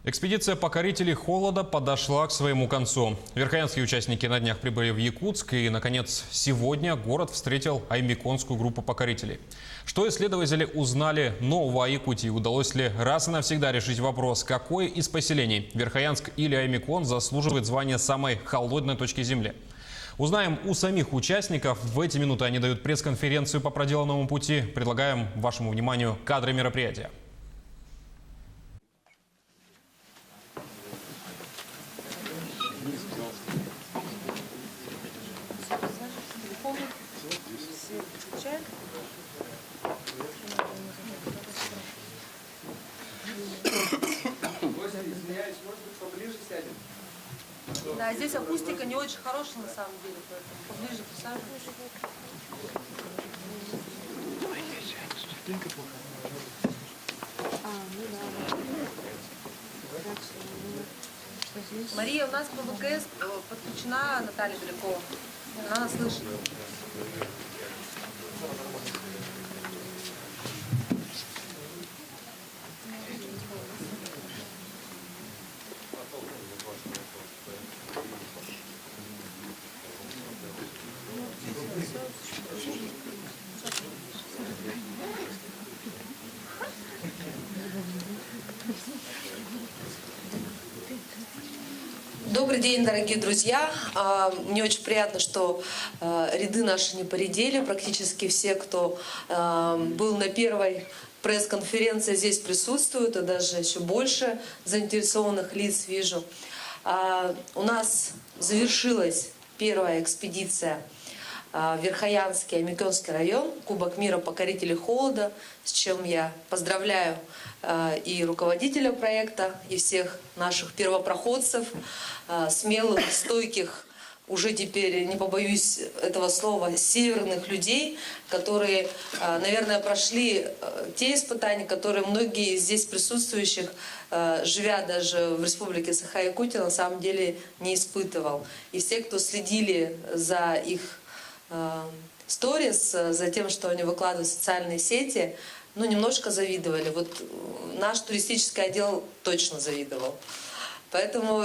Экспедиция покорителей холода подошла к своему концу. Верхоянские участники на днях прибыли в Якутск, и, наконец, сегодня город встретил аймиконскую группу покорителей. Что исследователи узнали нового о Якутии? Удалось ли раз и навсегда решить вопрос, какое из поселений, Верхоянск или Аймикон, заслуживает звания самой холодной точки Земли? Узнаем у самих участников. В эти минуты они дают пресс-конференцию по проделанному пути. Предлагаем вашему вниманию кадры мероприятия. Да, здесь акустика не очень хорошая на самом деле, поэтому поближе присаживайтесь. Мария, у нас по ВКС подключена Наталья Белякова. Она нас слышит. Добрый день, дорогие друзья. Мне очень приятно, что ряды наши не поредели. Практически все, кто был на первой пресс-конференции, здесь присутствуют, и даже еще больше заинтересованных лиц вижу. У нас завершилась первая экспедиция в Верхоянский, Аймиконский район, Кубок мира покорителей холода, с чем я поздравляю и руководителя проекта, и всех наших первопроходцев, смелых, стойких, уже теперь, не побоюсь этого слова, северных людей, которые, наверное, прошли те испытания, которые многие из здесь присутствующих, живя даже в республике Саха-Якутия, на самом деле не испытывал. И все, кто следили за их сторис, за тем, что они выкладывают в социальные сети, немножко завидовали. Вот наш туристический отдел точно завидовал. Поэтому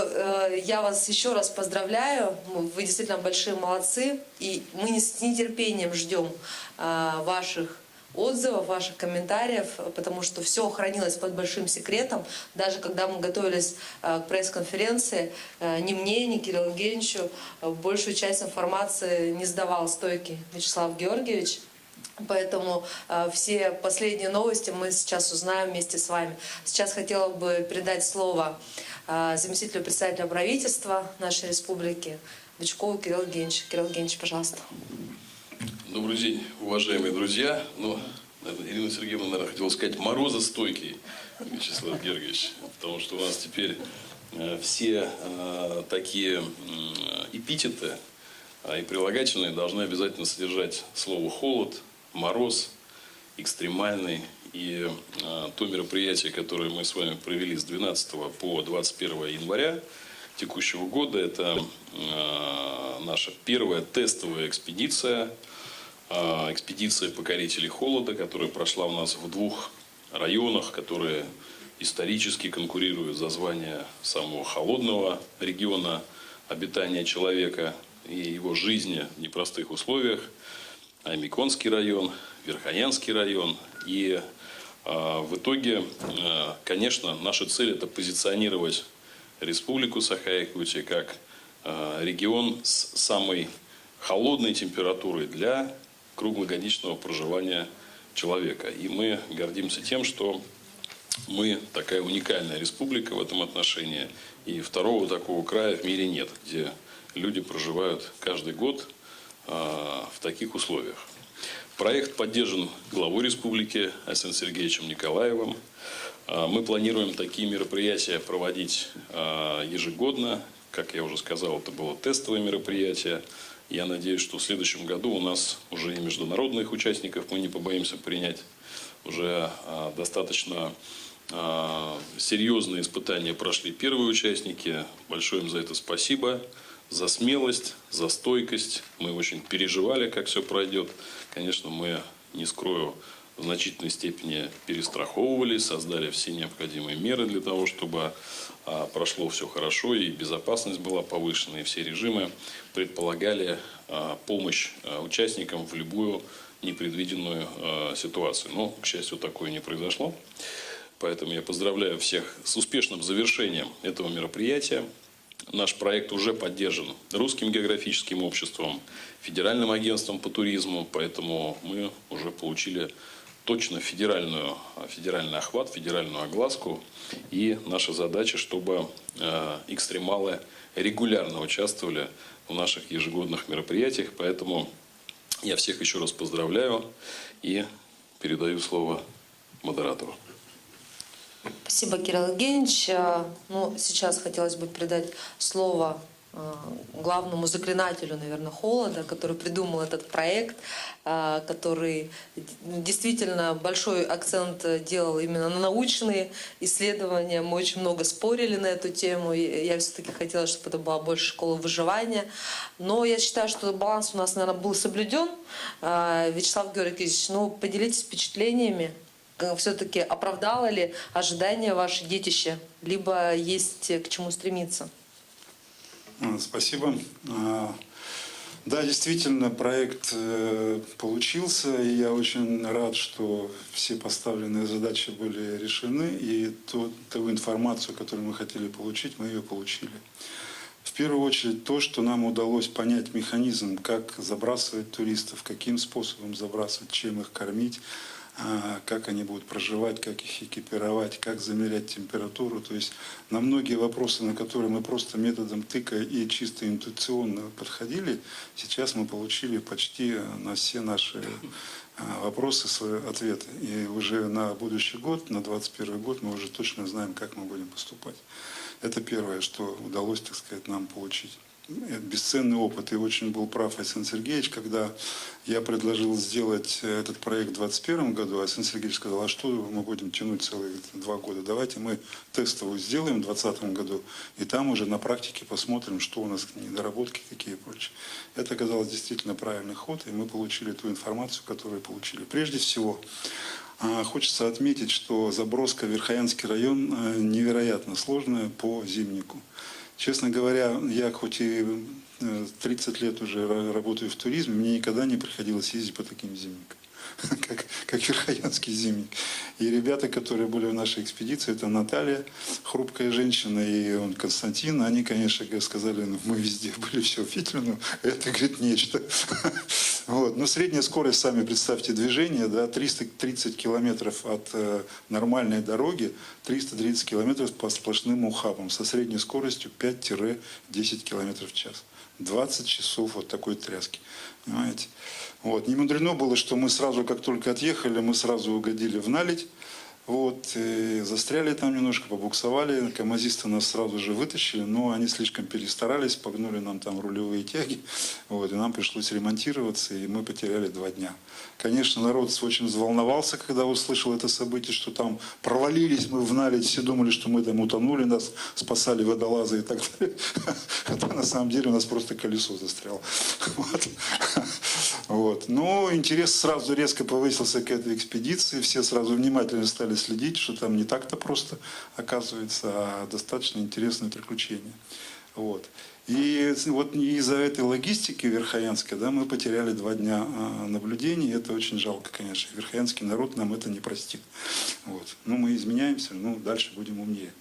я вас еще раз поздравляю. Вы действительно большие молодцы. И мы с нетерпением ждем ваших отзывов, ваших комментариев, потому что все хранилось под большим секретом. Даже когда мы готовились к пресс-конференции, ни мне, ни Кириллу Евгеньевичу большую часть информации не сдавал стойкий Вячеслав Георгиевич. Поэтому все последние новости мы сейчас узнаем вместе с вами. Сейчас хотела бы передать слово заместителю председателя правительства нашей республики Бычкову Кириллу Евгеньевичу. Кирилл Евгеньевич, пожалуйста. Добрый день, уважаемые друзья. Ирина Сергеевна, наверное, хотела сказать морозостойкий Вячеслав Георгиевич, потому что у нас теперь все такие эпитеты и прилагательные должны обязательно содержать слово «холод», «мороз», «экстремальный». И то мероприятие, которое мы с вами провели с 12 по 21 января текущего года, это наша первая тестовая экспедиция, экспедиция покорителей холода, которая прошла у нас в двух районах, которые исторически конкурируют за звание самого холодного региона обитания человека и его жизни в непростых условиях. Аймиконский район, Верхоянский район. И в итоге, конечно, наша цель – это позиционировать республику Саха-Якутия как регион с самой холодной температурой для круглогодичного проживания человека. И мы гордимся тем, что мы такая уникальная республика в этом отношении. И второго такого края в мире нет, где люди проживают каждый год в таких условиях. Проект поддержан главой республики Арсением Сергеевичем Николаевым. Мы планируем такие мероприятия проводить ежегодно. Как я уже сказал, это было тестовое мероприятие. Я надеюсь, что в следующем году у нас уже и международных участников мы не побоимся принять. Уже достаточно серьезные испытания прошли первые участники. Большое им за это спасибо. за смелость, за стойкость. Мы очень переживали, как все пройдет. Конечно, мы, не скрою, в значительной степени перестраховывали, создали все необходимые меры для того, чтобы прошло все хорошо и безопасность была повышена, и все режимы предполагали помощь участникам в любую непредвиденную ситуацию. Но, к счастью, такое не произошло. Поэтому я поздравляю всех с успешным завершением этого мероприятия. Наш проект уже поддержан Русским географическим обществом, Федеральным агентством по туризму, поэтому мы уже получили точно федеральный охват, федеральную огласку. И наша задача, чтобы экстремалы регулярно участвовали в наших ежегодных мероприятиях. Поэтому я всех еще раз поздравляю и передаю слово модератору. Спасибо, Кирилл Евгеньевич. Ну, сейчас хотелось бы передать слово главному заклинателю, наверное, холода, который придумал этот проект, который действительно большой акцент делал именно на научные исследования. Мы очень много спорили на эту тему. Я все-таки хотела, чтобы это была больше школа выживания. Но я считаю, что баланс у нас, наверное, был соблюден. Вячеслав Георгиевич, ну, поделитесь впечатлениями. Все-таки оправдало ли ожидания ваше детище, либо есть к чему стремиться? Спасибо. Да, действительно, проект получился, и я очень рад, что все поставленные задачи были решены, и ту информацию, которую мы хотели получить, мы ее получили. В первую очередь то, что нам удалось понять механизм, как забрасывать туристов, каким способом забрасывать, чем их кормить, как они будут проживать, как их экипировать, как замерять температуру. То есть на многие вопросы, на которые мы просто методом тыка и чисто интуиционно подходили, сейчас мы получили почти на все наши вопросы свои ответы. И уже на будущий год, на 2021 год, мы уже точно знаем, как мы будем поступать. Это первое, что удалось, так сказать, нам получить. Бесценный опыт. И очень был прав Айсен Сергеевич, когда я предложил сделать этот проект в 2021 году, Айсен Сергеевич сказал, а что мы будем тянуть целые 2 года? Давайте мы тестовую сделаем в 2020 году, и там уже на практике посмотрим, что у нас недоработки, какие и прочее. Это оказалось действительно правильный ход, и мы получили ту информацию, которую получили. Прежде всего, хочется отметить, что заброска в Верхоянский район невероятно сложная по зимнику. Честно говоря, я хоть и 30 лет уже работаю в туризме, мне никогда не приходилось ездить по таким зимникам, как Верхоянский зимник. И ребята, которые были в нашей экспедиции, это Наталья, хрупкая женщина, и Константин, они, конечно, сказали, ну, мы везде были, все видели, но это, говорит, нечто. Вот. Но средняя скорость, сами представьте, движения, да, 330 километров от нормальной дороги, 330 километров по сплошным ухабам со средней скоростью 5-10 километров в час. 20 часов вот такой тряски. Понимаете? Вот. Не мудрено было, что мы сразу, как только отъехали, мы сразу угодили в наледь. Вот, и застряли там немножко, побуксовали, камазисты нас сразу же вытащили, но они слишком перестарались, погнули нам там рулевые тяги, вот, и нам пришлось ремонтироваться, и мы потеряли 2 дня. Конечно, народ очень взволновался, когда услышал это событие, что там провалились мы в наледь, все думали, что мы там утонули, нас спасали водолазы и так далее. А на самом деле у нас просто колесо застряло. Вот. Но интерес сразу резко повысился к этой экспедиции, все сразу внимательно стали следить, что там не так-то просто оказывается, а достаточно интересное приключение. Вот. И вот из-за этой логистики верхоянской, да, мы потеряли 2 дня наблюдений, это очень жалко, конечно. Верхоянский народ нам это не простит. Вот. Ну, мы изменяемся, ну, дальше будем умнее.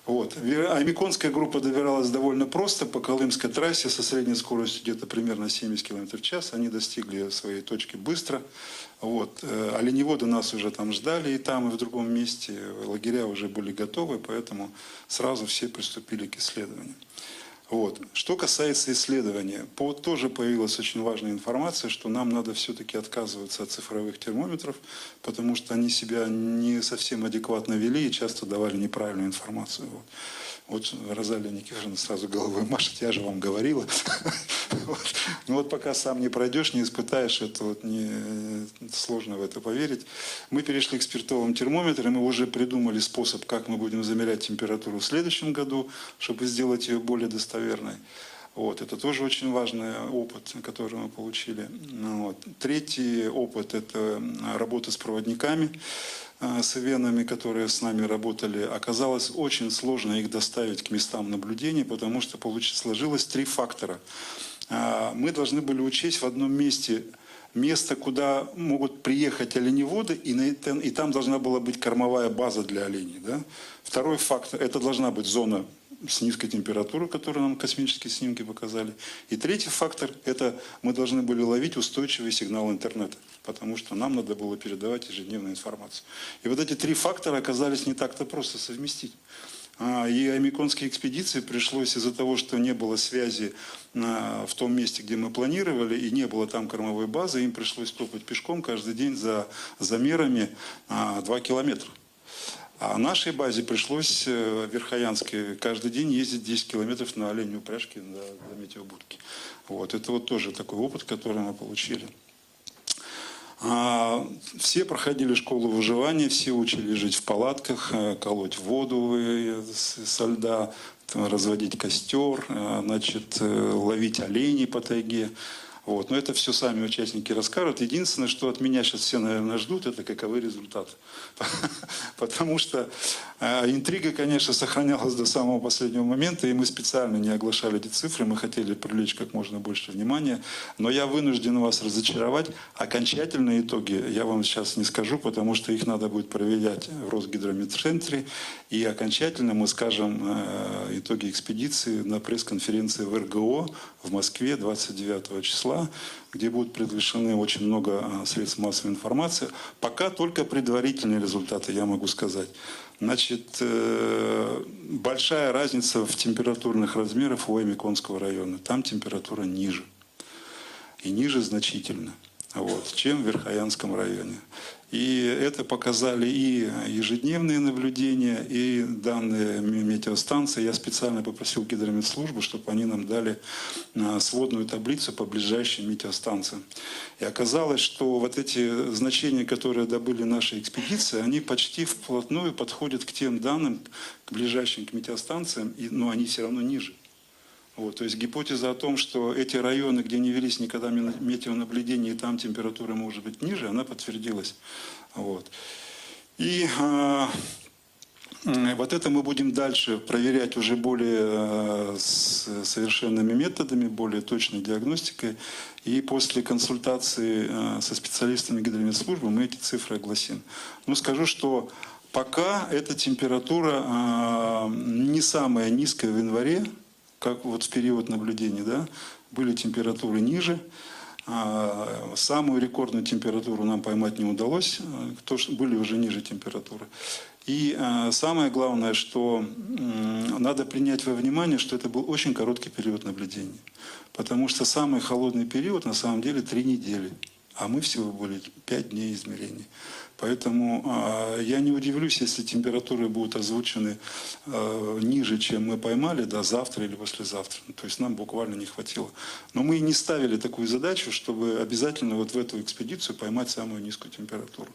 Вот. Аймиконская группа добиралась довольно просто по Колымской трассе со средней скоростью где-то примерно 70 км в час. Они достигли своей точки быстро. Вот. Оленеводы нас уже там ждали и там, и в другом месте. Лагеря уже были готовы, поэтому сразу все приступили к исследованию. Вот. Что касается исследования, тоже появилась очень важная информация, что нам надо все-таки отказываться от цифровых термометров, потому что они себя не совсем адекватно вели и часто давали неправильную информацию. Вот Розалия Никифоровна сразу головой машет, я же вам говорила. Но вот пока сам не пройдешь, не испытаешь, это вот сложно в это поверить. Мы перешли к спиртовым термометрам, мы уже придумали способ, как мы будем замерять температуру в следующем году, чтобы сделать ее более достоверной. Вот, это тоже очень важный опыт, который мы получили. Вот. Третий опыт – это работа с проводниками, с ивенами, которые с нами работали. Оказалось очень сложно их доставить к местам наблюдения, потому что сложилось три фактора. Мы должны были учесть в одном месте место, куда могут приехать оленеводы, и там должна была быть кормовая база для оленей. Да? Второй фактор – это должна быть зона с низкой температурой, которую нам космические снимки показали. И третий фактор – это мы должны были ловить устойчивый сигнал интернета, потому что нам надо было передавать ежедневную информацию. И вот эти три фактора оказались не так-то просто совместить. И аймиконские экспедиции пришлось из-за того, что не было связи в том месте, где мы планировали, и не было там кормовой базы, им пришлось топать пешком каждый день за замерами 2 километра. А нашей базе пришлось в Верхоянске каждый день ездить 10 километров на оленей упряжке до метеобудки. Вот. Это вот тоже такой опыт, который мы получили. Все проходили школу выживания, все учили жить в палатках, колоть воду со льда, разводить костер, значит, ловить оленей по тайге. Вот. Но это все сами участники расскажут. Единственное, что от меня сейчас все, наверное, ждут, это каковы результаты. Потому что интрига, конечно, сохранялась до самого последнего момента, и мы специально не оглашали эти цифры, мы хотели привлечь как можно больше внимания. Но я вынужден вас разочаровать. Окончательные итоги я вам сейчас не скажу, потому что их надо будет проверять в Росгидрометцентре. И окончательно мы скажем итоги экспедиции на пресс-конференции в РГО в Москве 29 числа, где будут приглашены очень много средств массовой информации. Пока только предварительные результаты, я могу сказать. Значит, большая разница в температурных размерах у Аймиконского района. Там температура ниже. И ниже значительно, вот, чем в Верхоянском районе. И это показали и ежедневные наблюдения, и данные метеостанции. Я специально попросил Гидрометслужбу, чтобы они нам дали сводную таблицу по ближайшим метеостанциям. И оказалось, что вот эти значения, которые добыли наши экспедиции, они почти вплотную подходят к тем данным, к ближайшим к метеостанциям, но они все равно ниже. Вот, то есть гипотеза о том, что эти районы, где не велись никогда метеонаблюдения, и там температура может быть ниже, она подтвердилась. Вот. И вот это мы будем дальше проверять уже более совершенными методами, более точной диагностикой. И после консультации со специалистами Гидрометслужбы мы эти цифры огласим. Но скажу, что пока эта температура не самая низкая в январе, как вот в период наблюдения, да, были температуры ниже. Самую рекордную температуру нам поймать не удалось, потому что были уже ниже температуры. И самое главное, что надо принять во внимание, что это был очень короткий период наблюдения. Потому что самый холодный период на самом деле 3 недели. А мы всего были 5 дней измерений. Поэтому я не удивлюсь, если температуры будут озвучены ниже, чем мы поймали, да, завтра или послезавтра. То есть нам буквально не хватило. Но мы и не ставили такую задачу, чтобы обязательно вот в эту экспедицию поймать самую низкую температуру.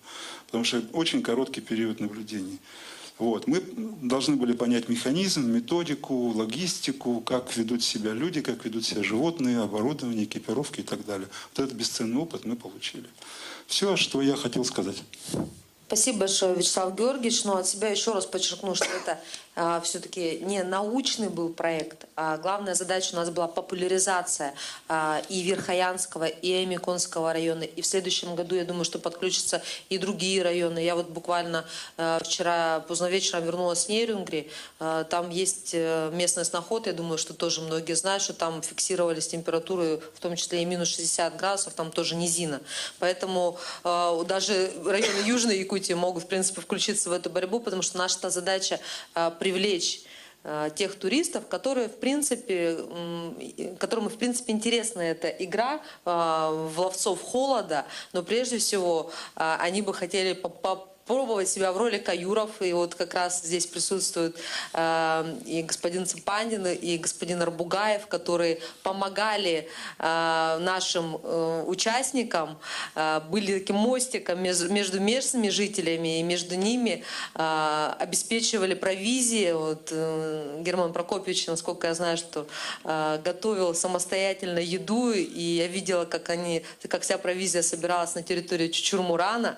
Потому что очень короткий период наблюдений. Вот. Мы должны были понять механизм, методику, логистику, как ведут себя люди, как ведут себя животные, оборудование, экипировки и так далее. Вот этот бесценный опыт мы получили. Все, что я хотел сказать. Спасибо большое, Вячеслав Георгиевич. Но от себя еще раз подчеркну, что это все-таки не научный был проект, а главная задача у нас была популяризация и Верхоянского, и Аймиконского района. И в следующем году, я думаю, что подключатся и другие районы. Я вот буквально вчера поздно вечером вернулась с Нейрюнгри. Там есть местность Наход, я думаю, что тоже многие знают, что там фиксировались температуры, в том числе и минус 60 градусов, там тоже низина. Поэтому даже районы Южной Якутии могут, в принципе, включиться в эту борьбу, потому что наша задача привлечь тех туристов, которые, в принципе, которым, в принципе, интересна эта игра в ловцов холода, но прежде всего они бы хотели пробовать себя в роли каюров. И вот как раз здесь присутствуют и господин Цепандин, и господин Арбугаев, которые помогали нашим участникам, были таким мостиком между местными жителями, и между ними обеспечивали провизии. Вот, Герман Прокопьевич, насколько я знаю, что готовил самостоятельно еду, и я видела, как вся провизия собиралась на территории Чучур-Мурана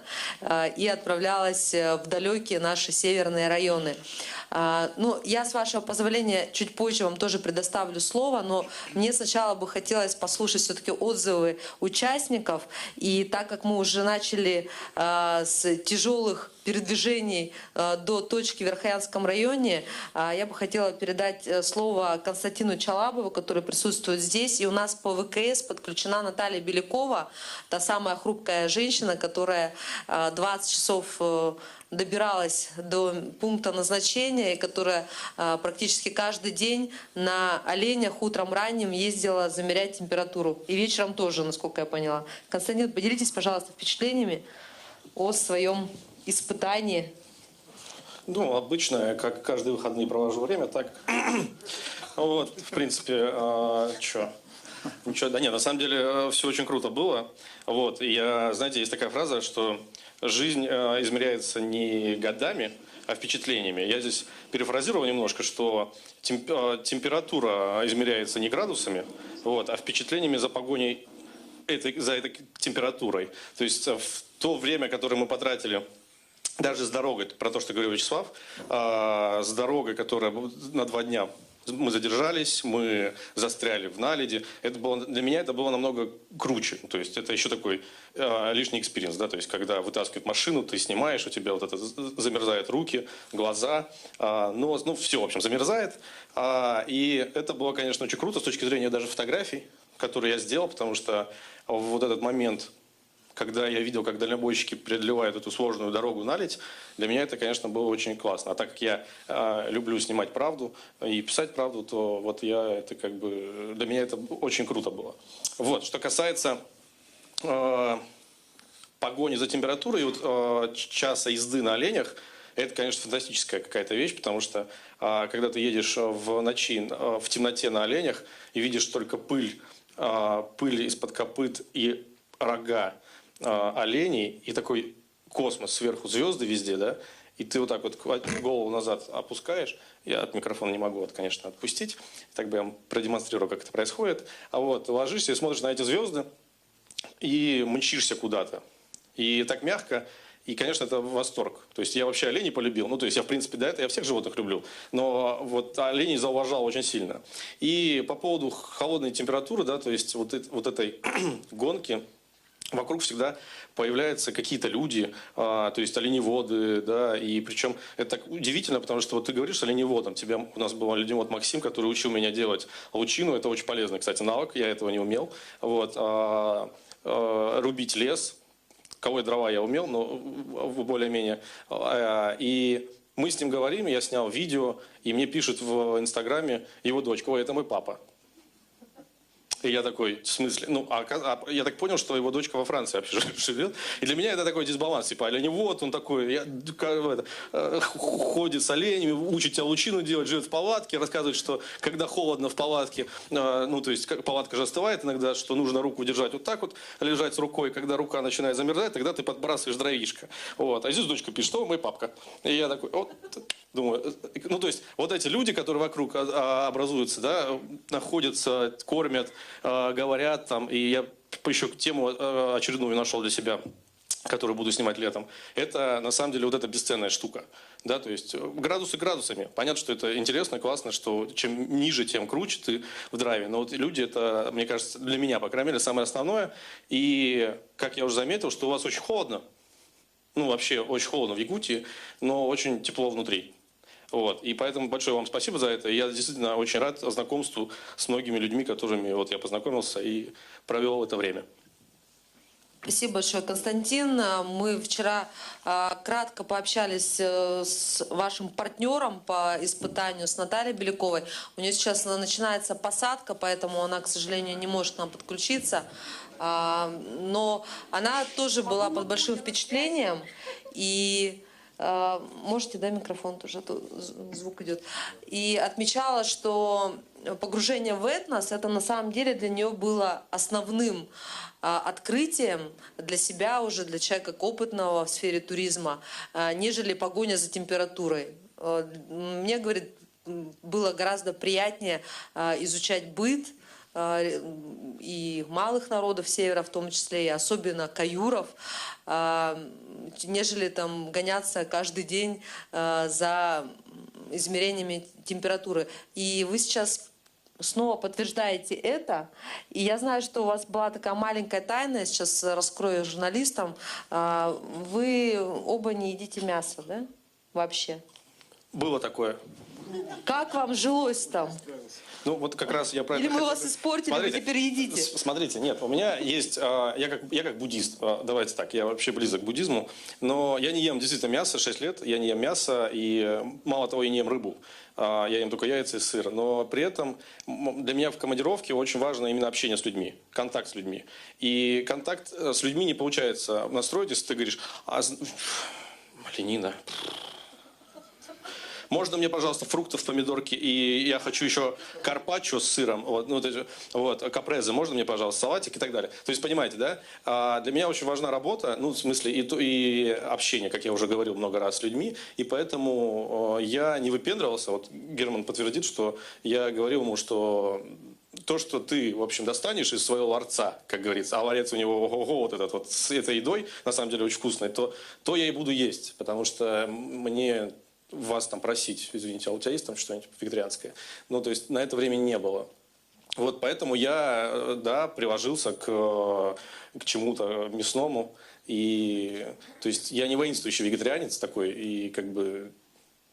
и отправлялась в далекие наши северные районы. Ну, я, с вашего позволения, чуть позже вам тоже предоставлю слово, но мне сначала бы хотелось послушать все-таки отзывы участников. И так как мы уже начали с тяжелых передвижений до точки в Верхоянском районе, я бы хотела передать слово Константину Чалабову, который присутствует здесь. И у нас по ВКС подключена Наталья Белякова, та самая хрупкая женщина, которая 20 часов добиралась до пункта назначения, и которая практически каждый день на оленях утром ранним ездила замерять температуру. И вечером тоже, насколько я поняла. Константин, поделитесь, пожалуйста, впечатлениями о своем испытании. Ну, обычно, как каждые выходные провожу время, так. Вот, в принципе, что? Ничего, да нет, на самом деле все очень круто было. Вот, и знаете, есть такая фраза, что жизнь измеряется не годами, а впечатлениями. Я здесь перефразировал немножко, что температура измеряется не градусами, вот, а впечатлениями за погоней за этой температурой. То есть в то время, которое мы потратили даже с дорогой, про то, что говорил Вячеслав, с дорогой, которая на 2 дня мы задержались, мы застряли в наледи. Для меня это было намного круче. То есть это еще такой лишний экспириенс, да, то есть когда вытаскивают машину, ты снимаешь, у тебя вот это замерзают руки, глаза, нос, ну все, в общем, замерзает. И это было, конечно, очень круто с точки зрения даже фотографий, которые я сделал, потому что вот этот момент, когда я видел, как дальнобойщики преодолевают эту сложную дорогу наледь, для меня это, конечно, было очень классно. А так как я люблю снимать правду и писать правду, то вот для меня это очень круто было. Вот, что касается погони за температурой, вот часа езды на оленях, это, конечно, фантастическая какая-то вещь, потому что когда ты едешь в ночи, в темноте на оленях и видишь только пыль из-под копыт и рога оленей, и такой космос, сверху звезды везде, да, и ты вот так вот голову назад опускаешь, я от микрофона не могу, конечно, отпустить, так бы я вам продемонстрирую, как это происходит, а вот ложишься и смотришь на эти звезды, и мчишься куда-то, и так мягко, и, конечно, это восторг. То есть я вообще оленей полюбил, ну, то есть я, в принципе, до этого я всех животных люблю, но вот оленей зауважал очень сильно. И по поводу холодной температуры, да, то есть вот этой гонки, вокруг всегда появляются какие-то люди, то есть оленеводы, да, и причем это так удивительно, потому что вот ты говоришь с оленеводом, у нас был оленевод Максим, который учил меня делать лучину, это очень полезный, кстати, навык, я этого не умел, вот, рубить лес, колоть дрова я умел, но более-менее, и мы с ним говорим, я снял видео, и мне пишет в Инстаграме его дочка: ой, это мой папа. И я такой, в смысле? Ну, я так понял, что его дочка во Франции вообще живет. И для меня это такой дисбаланс. Типа, оленевод, он такой, ходит с оленями, учит тебя лучину делать, живет в палатке, рассказывает, что когда холодно в палатке, ну, то есть палатка же остывает иногда, что нужно руку держать вот так вот, лежать с рукой. Когда рука начинает замерзать, тогда ты подбрасываешь дровишко. Вот. А здесь дочка пишет: что мой папка. И я такой, вот, думаю, ну, то есть вот эти люди, которые вокруг образуются, да, находятся, кормят, говорят там, и я еще тему очередную нашел для себя, которую буду снимать летом. Это на самом деле вот эта бесценная штука, да, то есть градусы градусами. Понятно, что это интересно, классно, что чем ниже, тем круче ты в драйве. Но вот люди, это, мне кажется, для меня, по крайней мере, самое основное. И как я уже заметил, что у вас очень холодно, ну вообще очень холодно в Якутии, но очень тепло внутри. Вот. И поэтому большое вам спасибо за это. Я действительно очень рад знакомству с многими людьми, которыми вот я познакомился и провел это время. Спасибо большое, Константин. Мы вчера кратко пообщались с вашим партнером по испытанию, с Натальей Беляковой. У нее сейчас начинается посадка, поэтому она, к сожалению, не может к нам подключиться. Но она тоже была под большим впечатлением. И можете, да, микрофон тоже, а то звук идет. И отмечала, что погружение в этнос, это на самом деле для нее было основным открытием для себя уже, для человека опытного в сфере туризма, нежели погоня за температурой. Мне, говорит, было гораздо приятнее изучать быт и малых народов севера, в том числе, и особенно каюров, нежели там гоняться каждый день за измерениями температуры. И вы сейчас снова подтверждаете это. И я знаю, что у вас была такая маленькая тайна, я сейчас раскрою журналистам. Вы оба не едите мясо, да? Вообще. Было такое. Как вам жилось там? Ну, вот как раз я про это Или мы хотел. вас испортили, Смотрите, вы теперь едите? Смотрите, нет, у меня есть, я как буддист, давайте так, я вообще близок к буддизму, но я не ем действительно мясо, 6 лет, я не ем мясо, и мало того, я не ем рыбу, я ем только яйца и сыр, но при этом для меня в командировке очень важно именно общение с людьми, контакт с людьми. И контакт с людьми не получается настроить, если ты говоришь, маленина. Можно мне, пожалуйста, фруктов, помидорки, и я хочу еще карпаччо с сыром, капрезе, можно мне, пожалуйста, салатик и так далее. То есть, понимаете, да? Для меня очень важна работа, ну, в смысле, и общение, как я уже говорил много раз с людьми, и поэтому я не выпендривался. Вот Герман подтвердит, что я говорил ему, что то, что ты, в общем, достанешь из своего ларца, как говорится, а ларец у него, ого-го, вот этот вот с этой едой, на самом деле очень вкусной, то я и буду есть, потому что мне вас там просить, извините, а у тебя есть там что-нибудь вегетарианское? Ну, то есть на это времени не было. Вот поэтому я, да, приложился к чему-то мясному. И, то есть я не воинствующий вегетарианец такой, и как бы,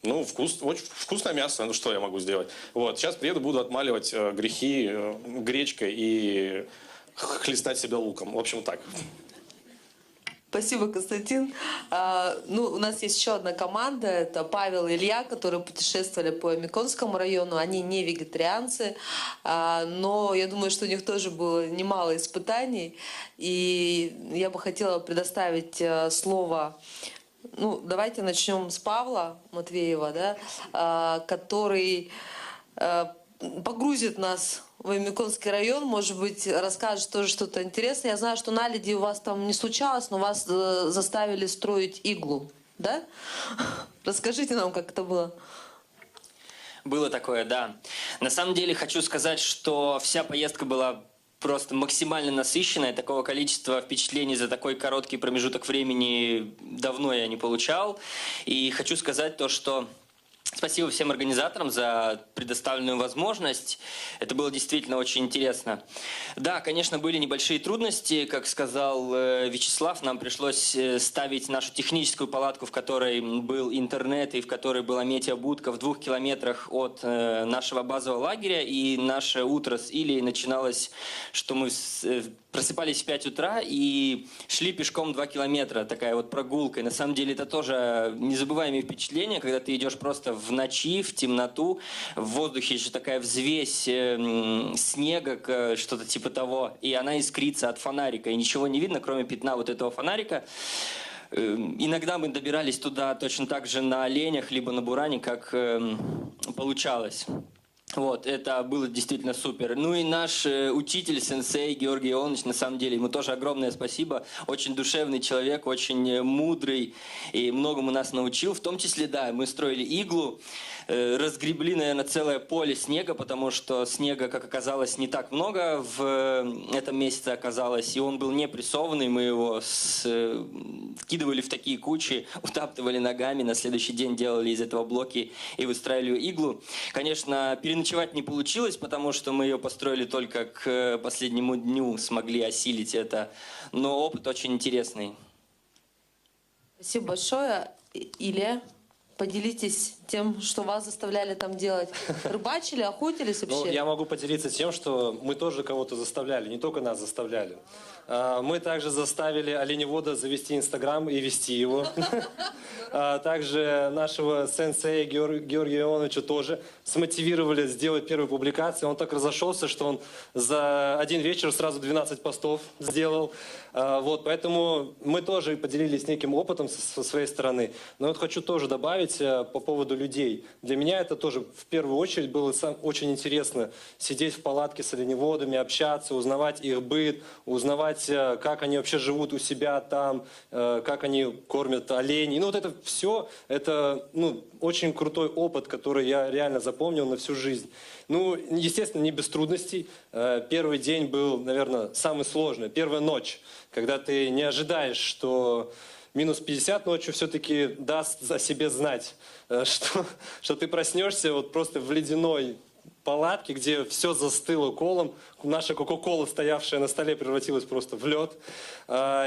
ну, очень вкусное мясо, ну, что я могу сделать? Вот, сейчас приеду, буду отмаливать грехи гречкой и хлестать себя луком. В общем, так. Спасибо, Константин. У нас есть еще одна команда, это Павел и Илья, которые путешествовали по Миконскому району. Они не вегетарианцы, но я думаю, что у них тоже было немало испытаний. И я бы хотела предоставить слово. Ну, давайте начнем с Павла Матвеева, да, который погрузит нас в Миконский район, может быть, расскажет тоже что-то интересное. Я знаю, что на Лиде у вас там не случалось, но вас заставили строить иглу, да? Расскажите нам, как это было. Было такое, да. На самом деле хочу сказать, что вся поездка была просто максимально насыщенная. Такого количества впечатлений за такой короткий промежуток времени давно я не получал. И хочу сказать то, что спасибо всем организаторам за предоставленную возможность. Это было действительно очень интересно. Да, конечно, были небольшие трудности. Как сказал Вячеслав, нам пришлось ставить нашу техническую палатку, в которой был интернет и в которой была метеобудка в 2 километрах от нашего базового лагеря. И наше утро с Илей начиналось, что мы просыпались в 5 утра и шли пешком 2 километра, такая вот прогулка. И на самом деле это тоже незабываемые впечатления, когда ты идешь просто в ночи, в темноту, в воздухе еще такая взвесь снега, что-то типа того, и она искрится от фонарика, и ничего не видно, кроме пятна вот этого фонарика. Иногда мы добирались туда точно так же на оленях, либо на буране, как получалось. Вот, это было действительно супер. Ну и наш учитель, сенсей Георгий Ионович, на самом деле, ему тоже огромное спасибо. Очень душевный человек, очень мудрый и многому нас научил. В том числе, да, мы строили иглу, разгребли, наверное, целое поле снега, потому что снега, как оказалось, не так много в этом месяце оказалось. И он был не прессованный, мы его скидывали в такие кучи, утаптывали ногами, на следующий день делали из этого блоки и выстраивали иглу. Конечно, переночевать не получилось, потому что мы ее построили только к последнему дню, смогли осилить это. Но опыт очень интересный. Спасибо большое. Илья, поделитесь тем, что вас заставляли там делать? Рыбачили, охотились вообще? Ну, я могу поделиться тем, что мы тоже кого-то заставляли, не только нас заставляли. Мы также заставили оленевода завести Инстаграм и вести его. Также нашего сенсея Георгия Ионовича тоже смотивировали сделать первую публикацию. Он так разошелся, что он за один вечер сразу 12 постов сделал. Вот, поэтому мы тоже поделились неким опытом со своей стороны. Но вот хочу тоже добавить по поводу людей. Для меня это тоже в первую очередь было очень интересно сидеть в палатке с оленеводами, общаться, узнавать их быт, узнавать, как они вообще живут у себя там, как они кормят оленей. Ну вот это все, это очень крутой опыт, который я реально запомнил на всю жизнь. Ну, естественно, не без трудностей. Первый день был, наверное, самый сложный. Первая ночь, когда ты не ожидаешь, что минус 50 ночью все-таки даст о себе знать, что ты проснешься вот просто в ледяной палатке, где все застыло колом. Наша кока-кола, стоявшая на столе, превратилась просто в лед.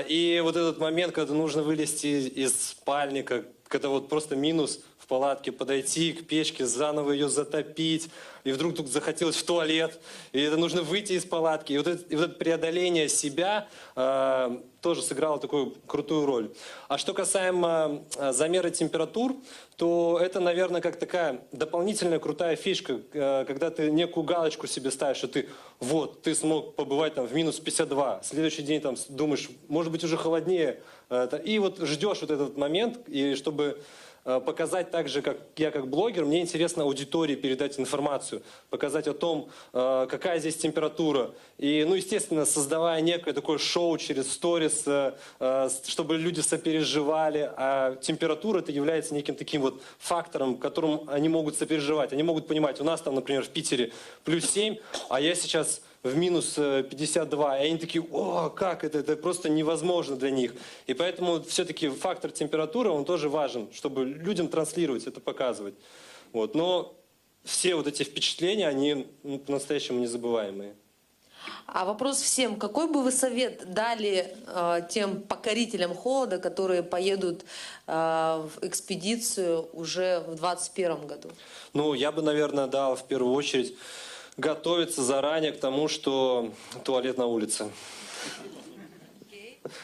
И вот этот момент, когда нужно вылезти из спальника, когда вот просто минус в палатке, подойти к печке, заново ее затопить, и вдруг тут захотелось в туалет, и это нужно выйти из палатки. И вот это преодоление себя тоже сыграло такую крутую роль. А что касаемо замера температур, то это, наверное, как такая дополнительная крутая фишка, когда ты некую галочку себе ставишь, что ты смог побывать там в минус 52, следующий день там думаешь, может быть уже холоднее, и вот ждешь вот этот момент, и чтобы показать так же, как я как блогер, мне интересно аудитории передать информацию, показать о том, какая здесь температура. И, естественно, создавая некое такое шоу через сторис, чтобы люди сопереживали. А температура это является неким таким вот фактором, которым они могут сопереживать. Они могут понимать, у нас там, например, в Питере плюс 7, а я сейчас в минус 52, и они такие, как это просто невозможно для них. И поэтому все-таки фактор температуры, он тоже важен, чтобы людям транслировать, это показывать. Вот. Но все вот эти впечатления, они по-настоящему незабываемые. А вопрос всем, какой бы вы совет дали тем покорителям холода, которые поедут в экспедицию уже в 2021 году? Ну, я бы, наверное, дал в первую очередь готовиться заранее к тому, что туалет на улице.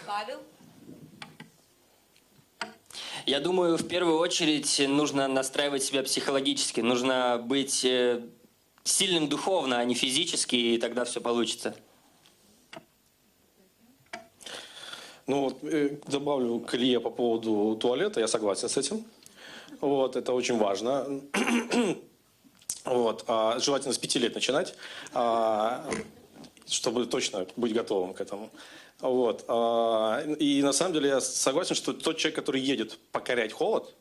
Павел? Я думаю, в первую очередь нужно настраивать себя психологически. Нужно быть сильным духовно, а не физически, и тогда все получится. Добавлю к Илье по поводу туалета, я согласен с этим. Вот, это очень важно. Вот, желательно с 5 лет начинать, чтобы точно быть готовым к этому. Вот, и на самом деле я согласен, что тот человек, который едет покорять холод,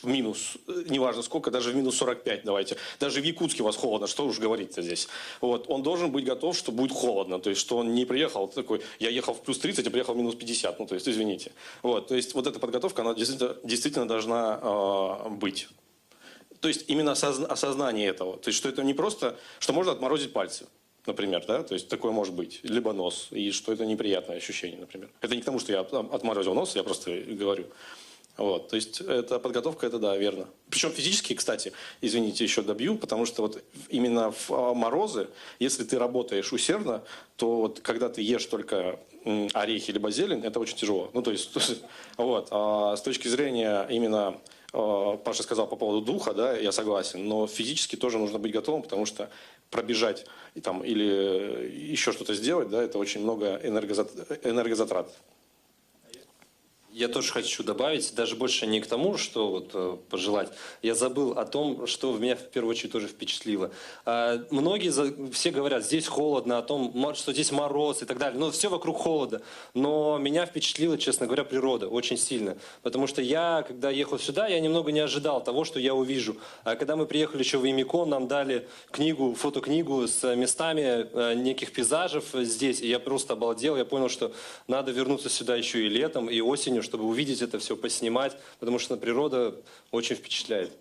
в минус, неважно сколько, даже в минус 45 давайте, даже в Якутске у вас холодно, что уж говорить-то здесь. Вот, он должен быть готов, что будет холодно, то есть что он не приехал такой, я ехал в плюс 30, а приехал в минус 50, то есть извините. Вот, то есть вот эта подготовка, она действительно должна быть. То есть именно осознание этого. То есть что это не просто, что можно отморозить пальцы, например, да, то есть такое может быть, либо нос, и что это неприятное ощущение, например. Это не к тому, что я отморозил нос, я просто говорю. Вот, то есть эта подготовка, это да, верно. Причем физически, кстати, извините, еще добью, потому что вот именно в морозы, если ты работаешь усердно, то вот когда ты ешь только орехи либо зелень, это очень тяжело. То есть, вот, а с точки зрения именно Паша сказал по поводу духа, да, я согласен, но физически тоже нужно быть готовым, потому что пробежать или еще что-то сделать, да, это очень много энергозатрат. Я тоже хочу добавить, даже больше не к тому, что пожелать. Я забыл о том, что меня в первую очередь тоже впечатлило. Многие, все говорят, здесь холодно, о том, что здесь мороз и так далее. Все вокруг холода. Но меня впечатлила, честно говоря, природа очень сильно. Потому что я, когда ехал сюда, я немного не ожидал того, что я увижу. А когда мы приехали еще в Ямикон, нам дали фотокнигу с местами неких пейзажев здесь. И я просто обалдел. Я понял, что надо вернуться сюда еще и летом, и осенью, чтобы увидеть это все, поснимать, потому что природа очень впечатляет.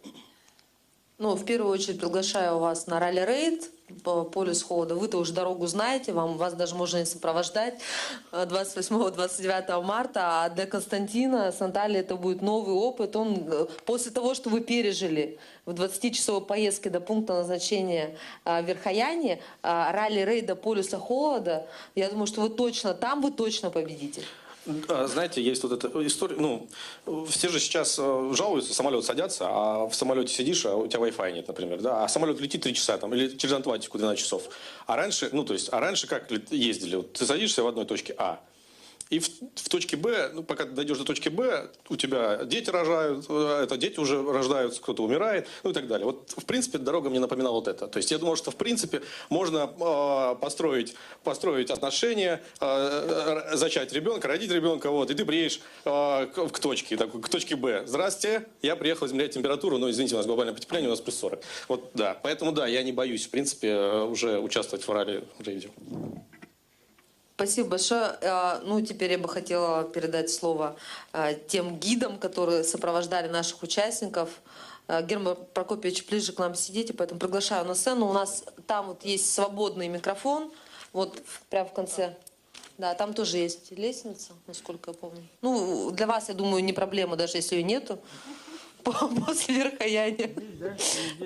Ну, в первую очередь приглашаю вас на ралли-рейд по полюс холода. Вы-то уже дорогу знаете, вас даже можно и сопровождать 28-29 марта. А для Константина с Натальей это будет новый опыт. После того, что вы пережили в 20-часовой поездке до пункта назначения в Верхояне, ралли-рейд до полюса холода, я думаю, что вы точно победите. Знаете, есть вот эта история, ну, все же сейчас жалуются, самолет садятся, а в самолете сидишь, а у тебя Wi-Fi нет, например, да, а самолет летит 3 часа там, или через Атлантику 12 часов. А раньше, как ездили, вот ты садишься в одной точке А, и в точке Б, ну, пока ты дойдешь до точки Б, у тебя дети рожают, дети уже рождаются, кто-то умирает, ну и так далее. Вот, в принципе, дорога мне напоминала вот это. То есть я думал, что, в принципе, можно построить отношения, зачать ребенка, родить ребенка, вот, и ты приедешь к точке Б. Здрасте, я приехал измерять температуру, но, извините, у нас глобальное потепление, у нас плюс 40. Вот, да, поэтому, да, я не боюсь, в принципе, уже участвовать в ралли-рейде. Спасибо большое. Ну, теперь я бы хотела передать слово тем гидам, которые сопровождали наших участников. Герман Прокопьевич, ближе к нам сидите, поэтому приглашаю на сцену. У нас там вот есть свободный микрофон, вот прямо в конце. Да, там тоже есть лестница, насколько я помню. Ну, для вас, я думаю, не проблема, даже если ее нету. После Верхояния.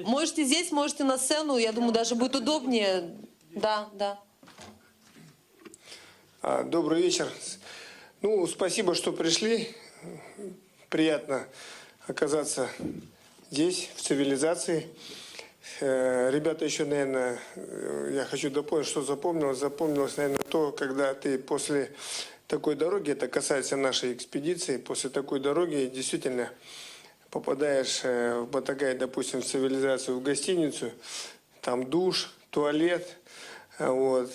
Можете здесь, можете на сцену, я думаю, даже будет удобнее. Да. Добрый вечер. Ну, спасибо, что пришли. Приятно оказаться здесь, в цивилизации. Ребята, еще, наверное, я хочу дополнить, что запомнилось. Запомнилось, наверное, то, когда ты после такой дороги, это касается нашей экспедиции, после такой дороги действительно попадаешь в Батагай, допустим, в цивилизацию, в гостиницу, там душ, туалет, вот.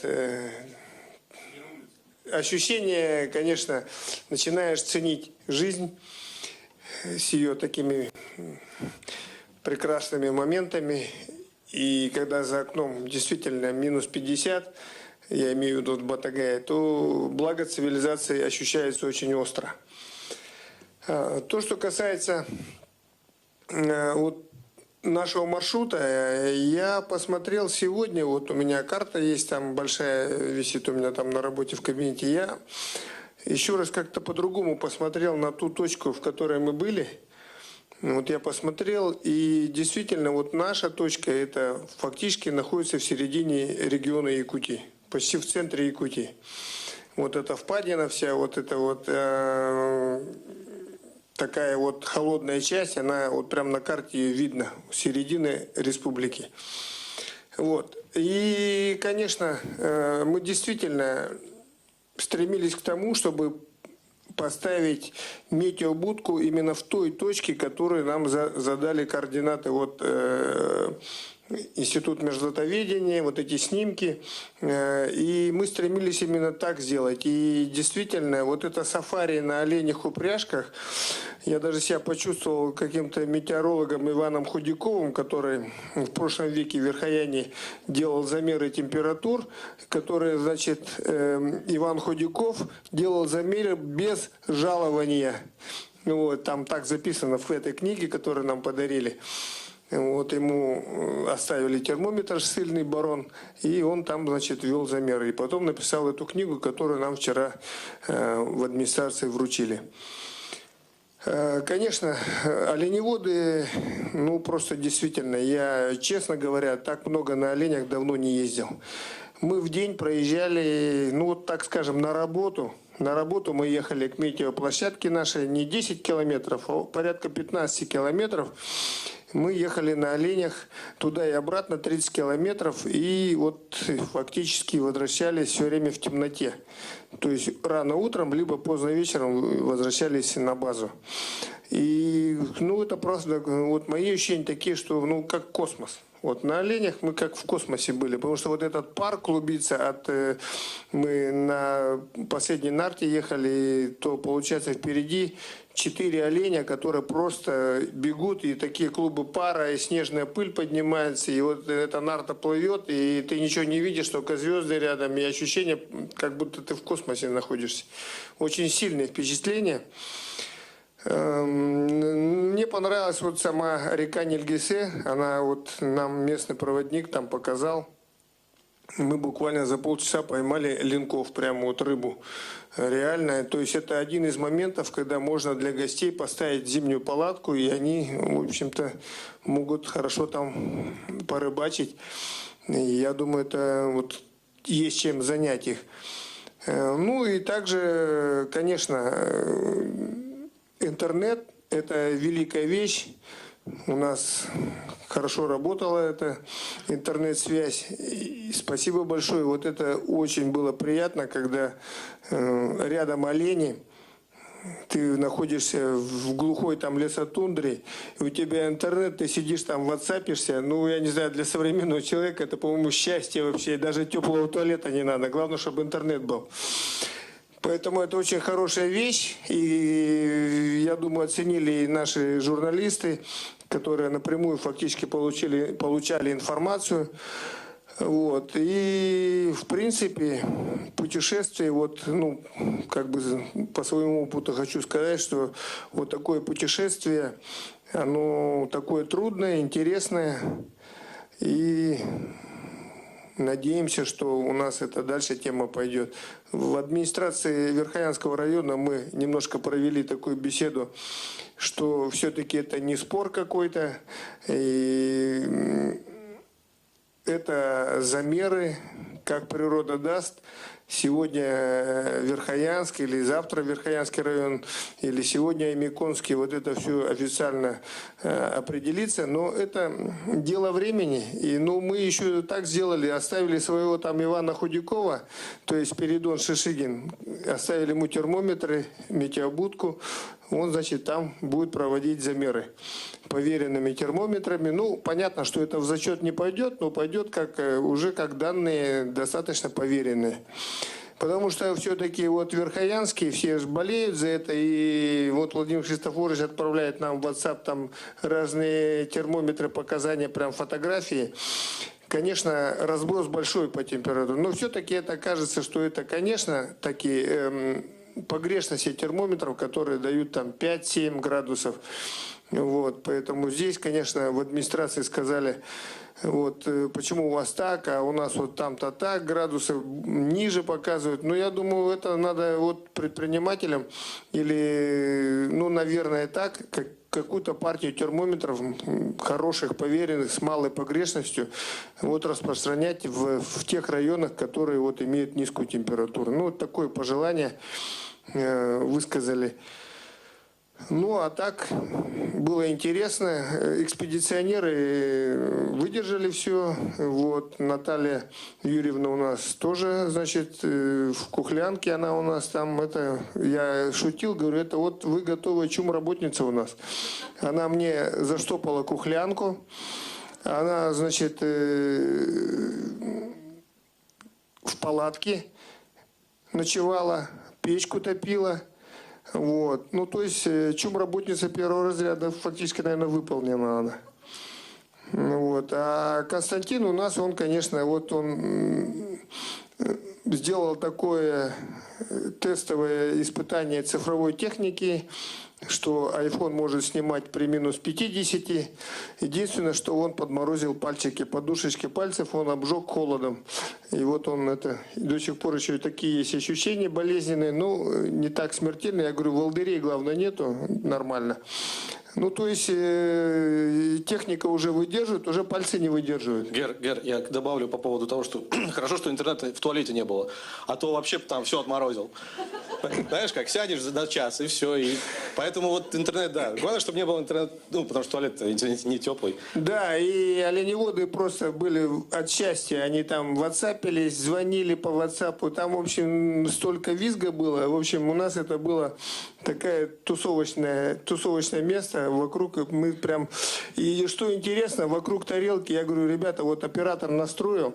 Ощущение, конечно, начинаешь ценить жизнь с ее такими прекрасными моментами. И когда за окном действительно минус 50, я имею в виду в Батагае, то благо цивилизации ощущается очень остро. То, что касается вот нашего маршрута, я посмотрел сегодня, вот у меня карта есть, там большая, висит у меня там на работе в кабинете. Я еще раз как-то по-другому посмотрел на ту точку, в которой мы были. Вот я посмотрел, и действительно вот наша точка, это фактически находится в середине региона Якутии, почти в центре Якутии. Вот эта впадина вся, вот это вот такая вот холодная часть, она вот прям на карте ее видно, середины республики. Вот. И, конечно, мы действительно стремились к тому, чтобы поставить метеобудку именно в той точке, которую нам задали координаты вот, Институт межзвездотоведения, вот эти снимки. И мы стремились именно так сделать. И действительно, вот это сафари на оленях-упряжках, я даже себя почувствовал каким-то метеорологом Иваном Худяковым, который в прошлом веке в Верхояне делал замеры температур, который, значит, Иван Худяков делал замеры без жалования. Вот, там так записано в этой книге, которую нам подарили. Вот ему оставили термометр, ссыльный барон, и он там, значит, вел замеры. И потом написал эту книгу, которую нам вчера в администрации вручили. Конечно, оленеводы, ну просто действительно, я, честно говоря, так много на оленях давно не ездил. Мы в день проезжали, ну вот так скажем, на работу. На работу мы ехали к метеоплощадке нашей не 10 километров, а порядка 15 километров. Мы ехали на оленях туда и обратно 30 километров, и вот фактически возвращались все время в темноте. То есть рано утром, либо поздно вечером возвращались на базу. И, ну, это просто, вот мои ощущения такие, что, ну, как космос. Вот на оленях мы как в космосе были, потому что вот этот пар клубится от... Мы на последней нарте ехали, то получается впереди 4 оленя, которые просто бегут, и такие клубы пара, и снежная пыль поднимается, и вот эта нарта плывет, и ты ничего не видишь, только звезды рядом, и ощущение, как будто ты в космосе находишься. Очень сильное впечатление. Мне мне понравилась вот сама река Нильгисе. Она вот нам местный проводник там показал. Мы буквально за полчаса поймали линков, прямо вот рыбу. Реально. То есть это один из моментов, когда можно для гостей поставить зимнюю палатку, и они, в общем-то, могут хорошо там порыбачить. И я думаю, это вот есть чем занять их. Ну и также, конечно, интернет – это великая вещь. У нас хорошо работала эта интернет-связь. И спасибо большое. Вот это очень было приятно, когда рядом олени, ты находишься в глухой там лесотундре, и у тебя интернет, ты сидишь там, ватсапишься. Ну, я не знаю, для современного человека это, по-моему, счастье вообще. Даже теплого туалета не надо. Главное, чтобы интернет был. Поэтому это очень хорошая вещь, и я думаю, оценили и наши журналисты, которые напрямую фактически получали информацию. Вот. И, в принципе, путешествие, вот, ну, как бы по своему опыту хочу сказать, что вот такое путешествие, оно такое трудное, интересное, и надеемся, что у нас это дальше тема пойдет. В администрации Верхоянского района мы немножко провели такую беседу, что все-таки это не спор какой-то, и это замеры, как природа даст. Сегодня Верхоянск или завтра Верхоянский район, или сегодня Аймиконский, вот это все официально определится. Но это дело времени. И ну, мы еще так сделали, оставили своего там Ивана Худякова, то есть Спиридон Шишигин, оставили ему термометры, метеобудку. Он, значит, там будет проводить замеры поверенными термометрами. Ну, понятно, что это в зачет не пойдет, но пойдет как, уже как данные достаточно поверенные. Потому что все-таки вот Верхоянские все же болеют за это. И вот Владимир Христофорович отправляет нам в WhatsApp там разные термометры, показания, прям фотографии. Конечно, разброс большой по температуре. Но все-таки это кажется, что это, конечно, такие погрешности термометров, которые дают там 5-7 градусов. Вот, поэтому здесь, конечно, в администрации сказали, вот, почему у вас так, а у нас вот там-то так, градусов ниже показывают. Но я думаю, это надо вот предпринимателям или, ну, наверное, так, какую-то партию термометров хороших, поверенных, с малой погрешностью вот распространять в тех районах, которые вот имеют низкую температуру. Ну, вот такое пожелание высказали. Ну, а так было интересно. Экспедиционеры выдержали все. Вот. Наталья Юрьевна у нас тоже, значит, в Кухлянке она у нас там. Это, я шутил, говорю, это вот вы готовая чум-работница у нас. Она мне заштопала Кухлянку. Она, значит, в палатке ночевала, печку топила. Вот. Ну, то есть, чум-работница первого разряда фактически, наверное, выполнена она. Вот. А Константин у нас, он, конечно, вот он сделал такое тестовое испытание цифровой техники, что iPhone может снимать при минус 50. Единственное, что он подморозил пальчики, подушечки пальцев, он обжег холодом. И вот он это, до сих пор еще такие есть ощущения болезненные, ну, не так смертельные. Я говорю, волдырей, главное, нету, нормально. Ну, то есть техника уже выдерживает, уже пальцы не выдерживают. Гер, я добавлю по поводу того, что хорошо, что интернета в туалете не было, а то вообще там все отморозил. Знаешь, как сядешь на час и все. И поэтому вот интернет, да. Главное, чтобы не было интернета, ну, потому что туалет не теплый. Да, и оленеводы просто были от счастья. Они там ватсапились, звонили по ватсапу. Там, в общем, столько визга было. В общем, у нас это было такое тусовочное место. Вокруг мы прям... И что интересно, вокруг тарелки, я говорю, ребята, вот оператор настроил,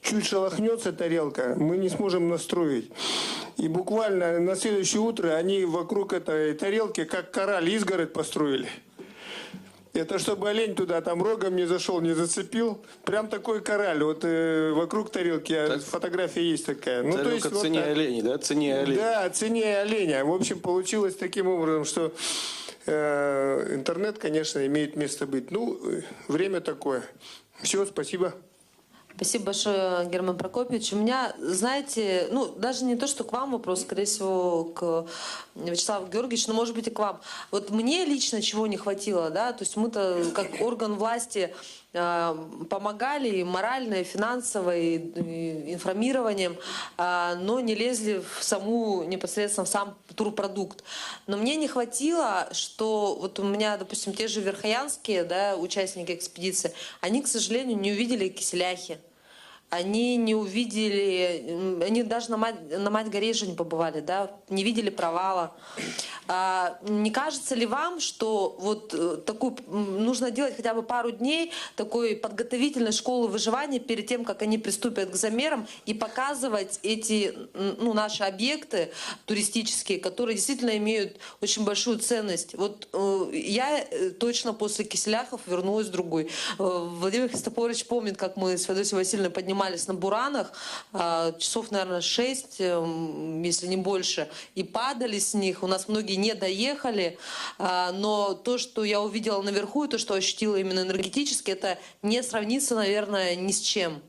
чуть шелохнется тарелка, мы не сможем настроить. И буквально на следующее утро они вокруг этой тарелки, как кораль, изгородь построили. Это чтобы олень туда там рогом не зашел, не зацепил. Прям такой кораль. Вот вокруг тарелки, фотография есть такая. Ну, то есть, цене вот оленей, да? Цене оленя. Да, цене оленя. В общем, получилось таким образом, что интернет, конечно, имеет место быть. Ну, время такое. Все, спасибо. Спасибо большое, Герман Прокопьевич. У меня, знаете, ну, даже не то, что к вам вопрос, скорее всего, к Вячеславу Георгиевичу, но, может быть, и к вам. Вот мне лично чего не хватило, да, то есть мы-то, как орган власти, помогали и морально, и финансово, и информированием, но не лезли в саму, непосредственно в сам турпродукт. Но мне не хватило, что вот у меня, допустим, те же верхоянские, да, участники экспедиции, они, к сожалению, не увидели киселяхи. Они не увидели, они даже на Мать-горе же не побывали, да, не видели провала. Не кажется ли вам, что вот такую, нужно делать хотя бы пару дней такой подготовительной школы выживания перед тем, как они приступят к замерам, и показывать эти, ну, наши объекты туристические, которые действительно имеют очень большую ценность. Вот я точно после киселяхов вернулась другой. Владимир Христофорович помнит, как мы с Феодосией Васильевной поднимались на буранах, часов, наверное, 6, если не больше, и падали с них. У нас многие не доехали, но то, что я увидела наверху, и то, что ощутила именно энергетически, это не сравнится, наверное, ни с чем.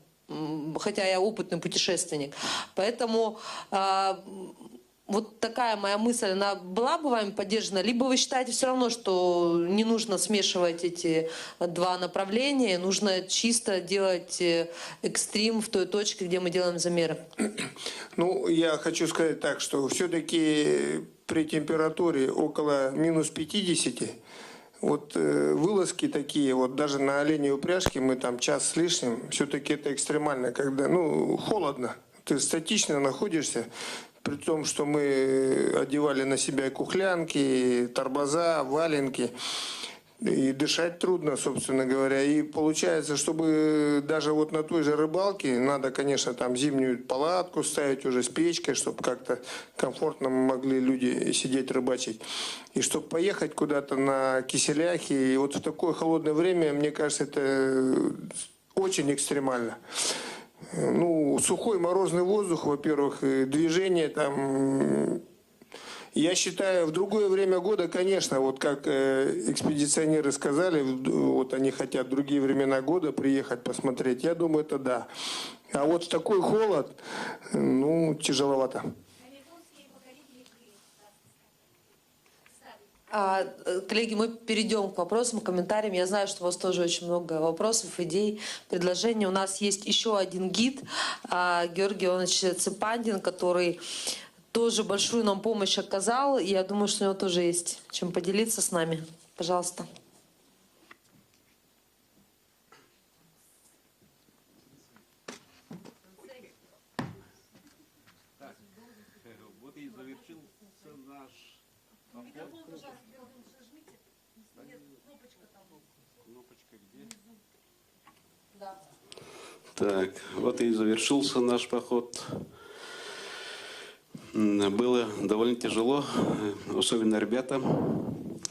Хотя я опытный путешественник. Поэтому вот такая моя мысль, она была бы вами поддержана? Либо вы считаете все равно, что не нужно смешивать эти два направления, нужно чисто делать экстрим в той точке, где мы делаем замеры? Ну, я хочу сказать так, что все-таки при температуре около минус 50, вот вылазки такие, вот даже на оленей упряжке мы там час с лишним, все-таки это экстремально, когда, ну, холодно, ты статично находишься. При том, что мы одевали на себя и кухлянки, и торбоза, валенки. И дышать трудно, собственно говоря. И получается, чтобы даже вот на той же рыбалке, надо, конечно, там зимнюю палатку ставить уже с печкой, чтобы как-то комфортно могли люди сидеть рыбачить. И чтобы поехать куда-то на киселяхе, и вот в такое холодное время, мне кажется, это очень экстремально. Ну, сухой морозный воздух, во-первых, движение там. Я считаю, в другое время года, конечно, вот как экспедиционеры сказали, вот они хотят в другие времена года приехать посмотреть. Я думаю, это да. А вот в такой холод, ну, тяжеловато. Коллеги, мы перейдем к вопросам, комментариям. Я знаю, что у вас тоже очень много вопросов, идей, предложений. У нас есть еще один гид, Георгий Иванович Цепандин, который тоже большую нам помощь оказал. И я думаю, что у него тоже есть чем поделиться с нами. Пожалуйста. Вот и завершился наш поход. Кнопочка где? Так, вот и завершился наш поход. Было довольно тяжело, особенно ребятам.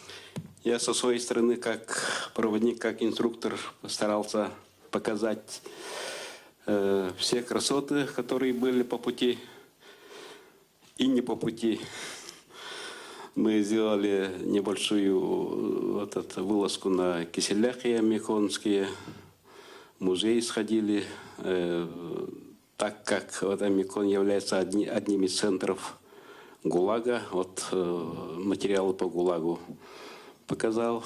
Я со своей стороны, как проводник, как инструктор, постарался показать все красоты, которые были по пути и не по пути. Мы сделали небольшую вот эту вылазку на киселяхи Амиконские, в музей сходили, так как вот Амикон является одним из центров ГУЛАГа, вот материалы по ГУЛАГу показал.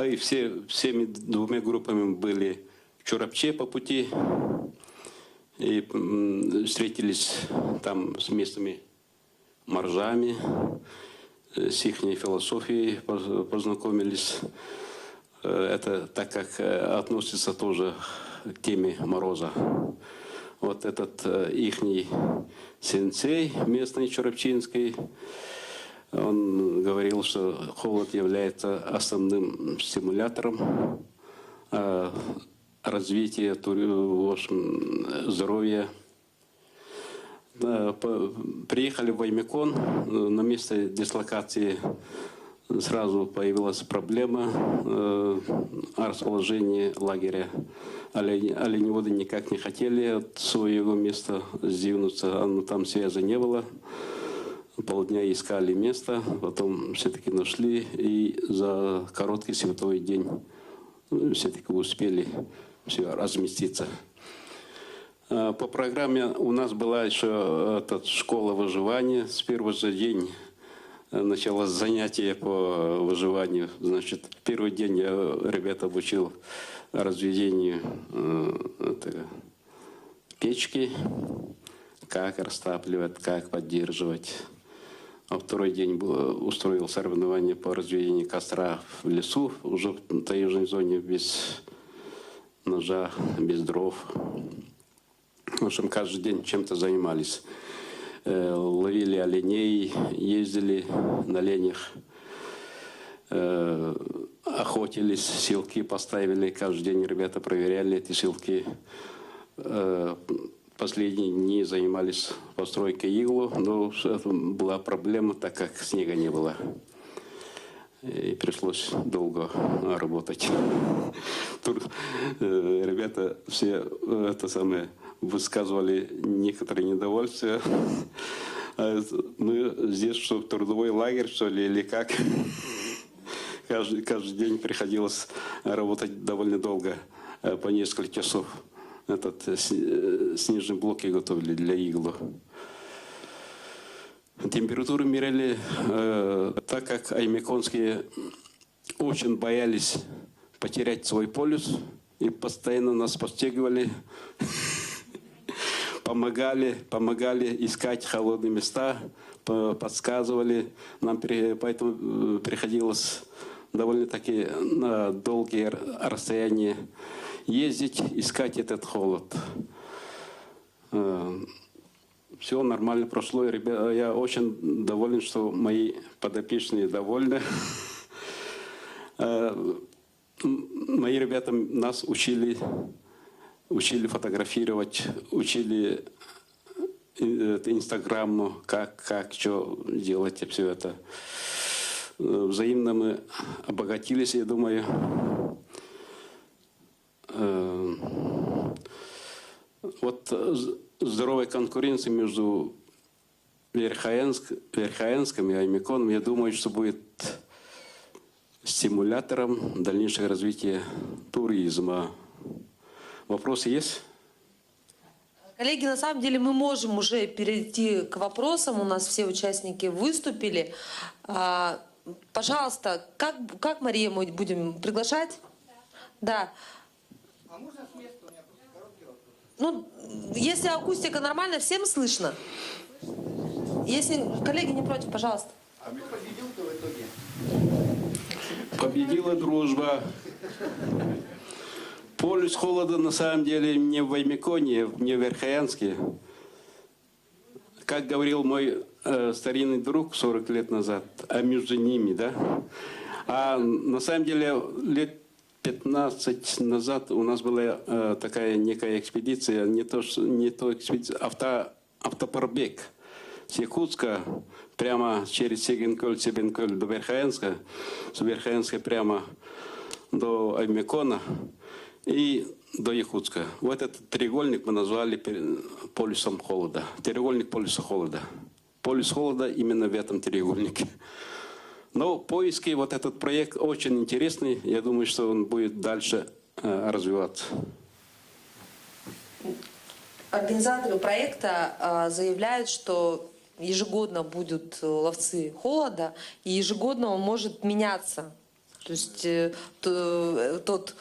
И всеми двумя группами были в Чурапче по пути и встретились там с местными моржами, с их философией познакомились. Это так как относится тоже к теме мороза. Вот этот ихний сенсей местный чурапчинский, он говорил, что холод является основным стимулятором развития, в общем, здоровья. Приехали в Аймикон, на месте дислокации сразу появилась проблема о расположении лагеря. Оленеводы никак не хотели от своего места сдвинуться, там связи не было. полдня искали место, потом все-таки нашли и за короткий световой день все-таки успели все разместиться. По программе у нас была еще школа выживания. С первого же дня началось занятие по выживанию. Значит, первый день я ребят обучил разведению печки, как растапливать, как поддерживать. А второй день устроил соревнования по разведению костра в лесу, уже в таежной зоне, без ножа, без дров. В общем, каждый день чем-то занимались. Ловили оленей, ездили на оленях, охотились, селки поставили. Каждый день ребята проверяли эти селки. Последние дни занимались постройкой иглу, но это была проблема, так как снега не было. И пришлось долго работать. Тут ребята все высказывали некоторые недовольствия. Мы здесь что, трудовой лагерь, что ли, или как? Каждый день приходилось работать довольно долго, по несколько часов. Снежные блоки готовили для иглу. Температуру меряли, так как аймеконские очень боялись потерять свой полюс и постоянно нас подстегивали, помогали искать холодные места, подсказывали. Нам поэтому приходилось довольно-таки на долгие расстояния ездить, искать этот холод. Все нормально прошло. Я очень доволен, что мои подопечные довольны. Мои ребята нас учили фотографировать, учили Инстаграму, как что делать, и все это. Взаимно мы обогатились, я думаю. Вот здоровая конкуренция между Верхоянском и Аймеконом, я думаю, что будет стимулятором дальнейшего развития туризма. Вопросы есть? Коллеги, на самом деле мы можем уже перейти к вопросам. У нас все участники выступили. Пожалуйста, как Мария, мы будем приглашать? Да. А можно с места? У меня просто короткий вопрос. Ну, если акустика нормальная, всем слышно. Если коллеги не против, пожалуйста. А кто победил-то в итоге? Победила дружба. Полюс холода на самом деле не в Аймеконе, не в Верхоянске. Как говорил мой старинный друг 40 лет назад, а между ними, да? А на самом деле лет 15 назад у нас была такая некая экспедиция, не то экспедиция, автопробег с Якутска прямо через Себенколь до Верхоянска, с Верхоянска прямо до Аймекона и до Якутска. Вот этот треугольник мы назвали полюсом холода. Треугольник полюса холода. Полюс холода именно в этом треугольнике. Но поиски, вот этот проект очень интересный. Я думаю, что он будет дальше развиваться. Организаторы проекта заявляют, что ежегодно будут ловцы холода, и ежегодно он может меняться. То есть тот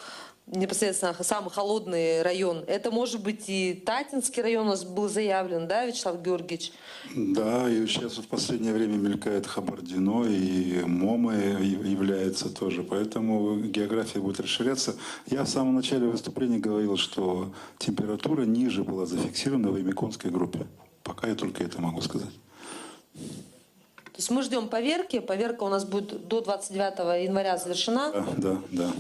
непосредственно самый холодный район. Это может быть и Татинский район у нас был заявлен, да, Вячеслав Георгиевич? Да, и сейчас в последнее время мелькает Хабардино, и Мома является тоже. Поэтому география будет расширяться. Я в самом начале выступления говорил, что температура ниже была зафиксирована в Аймеконской группе. Пока я только это могу сказать. То есть мы ждем поверки. Поверка у нас будет до 29 января завершена. Да.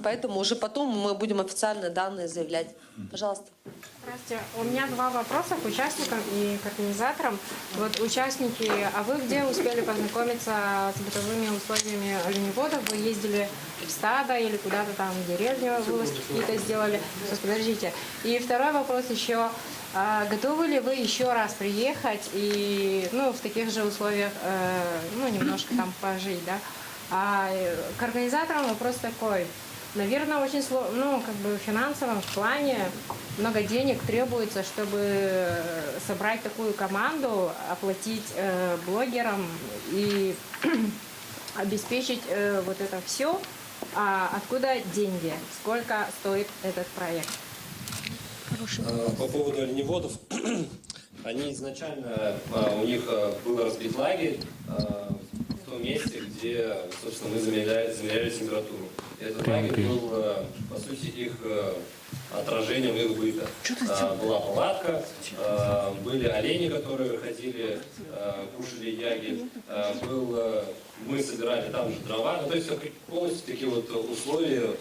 Поэтому уже потом мы будем официальные данные заявлять. Пожалуйста. Здравствуйте. У меня два вопроса к участникам и к организаторам. Вот участники, а вы где успели познакомиться с бытовыми условиями оленеводов? Вы ездили в стадо или куда-то там в деревню, вылазки какие-то сделали? Сейчас, подождите. И второй вопрос еще. Готовы ли вы еще раз приехать и, ну, в таких же условиях, ну, немножко там пожить, да? К организаторам вопрос такой. Наверное, очень сложно, ну, как бы в финансовом плане много денег требуется, чтобы собрать такую команду, оплатить блогерам и обеспечить вот это все. А откуда деньги? Сколько стоит этот проект? По поводу оленеводов, они изначально, у них был разбит лагерь в том месте, где, собственно, мы замеряли температуру. Этот лагерь был, по сути, их отражением их быта. Была палатка, были олени, которые ходили, кушали яги, мы собирали там же дрова, ну, то есть полностью такие вот условия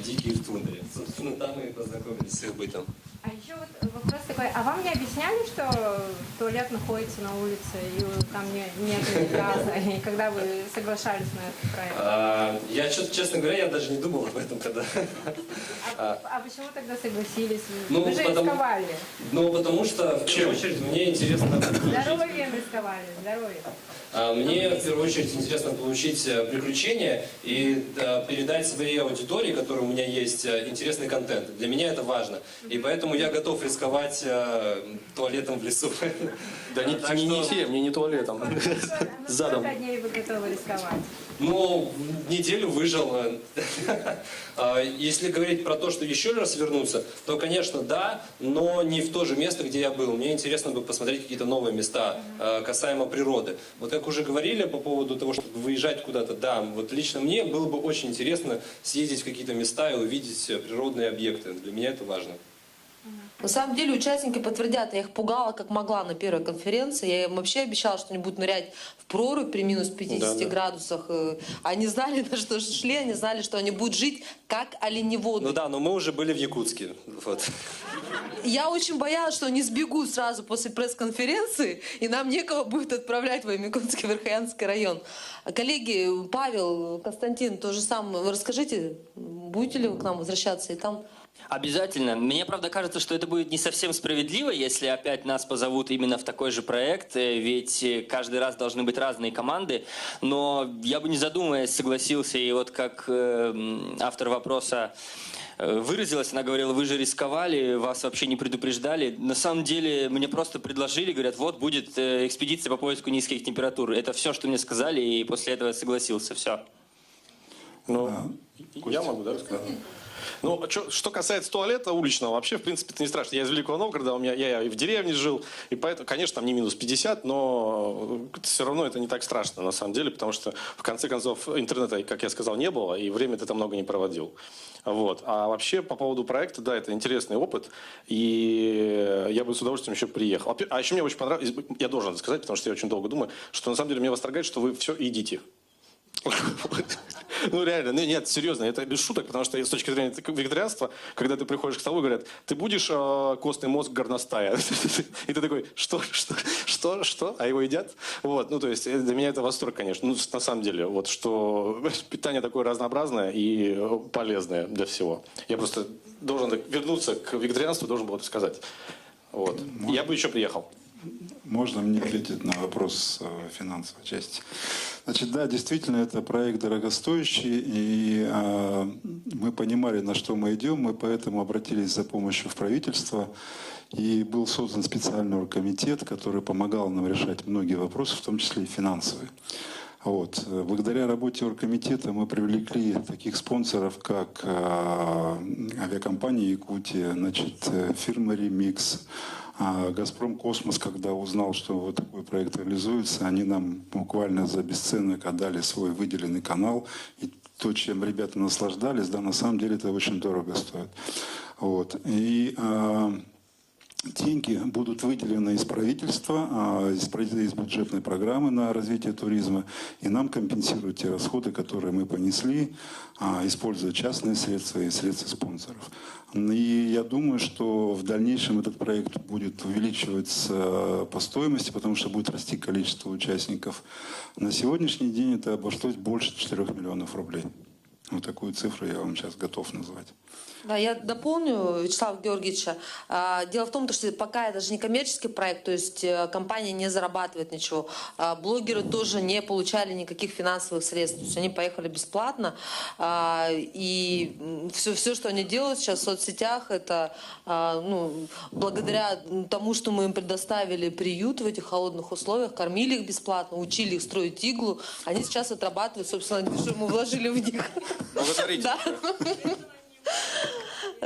дикие в тундре. Собственно, там мы и познакомились с их бытом. А еще вот вопрос такой, а вам не объясняли, что туалет находится на улице и там нет газа, и когда вы соглашались на этот проект? Я, честно говоря, я даже не думал об этом, когда... А почему тогда согласились? Ну, Вы же рисковали. Ну, потому что, в первую очередь, мне интересно... Здоровьем рисковали, здоровьем. Мне, в первую очередь, интересно получить приключения и передать своей аудитории, которая у меня есть, интересный контент. Для меня это важно. И поэтому я готов рисковать туалетом в лесу. Да не все, мне не туалетом. Задом. Сколько дней вы готовы рисковать? Ну, неделю выжил. Если говорить про то, что еще раз вернуться, то, конечно, да, но не в то же место, где я был. Мне интересно бы посмотреть какие-то новые места касаемо природы. Вот как уже говорили по поводу того, чтобы выезжать куда-то, да, вот лично мне было бы очень интересно съездить в какие-то места и увидеть природные объекты. Для меня это важно. На самом деле участники подтвердят, я их пугала как могла на первой конференции. Я им вообще обещала, что они будут нырять в прорубь при минус 50 градусах. Они знали, на что шли, они знали, что они будут жить как оленеводы. Ну да, но мы уже были в Якутске. Вот. Я очень боялась, что они сбегут сразу после пресс-конференции, и нам некого будет отправлять в Аймиконский Верхоянский район. Коллеги, Павел, Константин, то же самое. Вы расскажите, будете ли вы к нам возвращаться и там... Обязательно. Мне, правда, кажется, что это будет не совсем справедливо, если опять нас позовут именно в такой же проект, ведь каждый раз должны быть разные команды. Но я бы, не задумываясь, согласился. И вот как автор вопроса выразилась, она говорила, вы же рисковали, вас вообще не предупреждали. На самом деле, мне просто предложили, говорят, вот будет экспедиция по поиску низких температур. Это все, что мне сказали, и после этого я согласился. Все. Ну, я могу, да, рассказать? Ну, что касается туалета уличного, вообще, в принципе, это не страшно. Я из Великого Новгорода, я и в деревне жил, и поэтому, конечно, там не минус 50, но все равно это не так страшно, на самом деле, потому что, в конце концов, интернета, как я сказал, не было, и время ты там много не проводил. Вот. А вообще, по поводу проекта, да, это интересный опыт, и я бы с удовольствием еще приехал. А еще мне очень понравилось, я должен это сказать, потому что я очень долго думаю, что, на самом деле, меня восторгает, что вы все едите. Ну реально, нет, серьезно, это без шуток, потому что с точки зрения вегетарианства, когда ты приходишь к столу и говорят, ты будешь костный мозг горностая? И ты такой, что? А его едят? Вот, ну то есть для меня это восторг, конечно. Ну на самом деле, вот что питание такое разнообразное и полезное для всего. Я просто должен вернуться к вегетарианству, должен был это сказать. Вот. Я бы еще приехал. Можно мне ответить на вопрос финансовой части? Значит, да, действительно, это проект дорогостоящий, и мы понимали, на что мы идем, мы поэтому обратились за помощью в правительство, и был создан специальный оргкомитет, который помогал нам решать многие вопросы, в том числе и финансовые. Вот. Благодаря работе оргкомитета мы привлекли таких спонсоров, как авиакомпания «Якутия», значит, фирма «Ремикс», «Газпром Космос», когда узнал, что вот такой проект реализуется, они нам буквально за бесценок отдали свой выделенный канал. И то, чем ребята наслаждались, да, на самом деле это очень дорого стоит. Вот. И деньги будут выделены из правительства, из бюджетной программы на развитие туризма, и нам компенсируют те расходы, которые мы понесли, используя частные средства и средства спонсоров. И я думаю, что в дальнейшем этот проект будет увеличиваться по стоимости, потому что будет расти количество участников. На сегодняшний день это обошлось больше 4 миллионов рублей. Вот такую цифру я вам сейчас готов назвать. Да, я дополню Вячеслава Георгиевича. Дело в том, что пока это же не коммерческий проект, то есть компания не зарабатывает ничего. Блогеры тоже не получали никаких финансовых средств. То есть они поехали бесплатно. И все, что они делают сейчас в соцсетях, это благодаря тому, что мы им предоставили приют в этих холодных условиях, кормили их бесплатно, учили их строить иглу. Они сейчас отрабатывают, собственно, что мы вложили в них. Благодарите.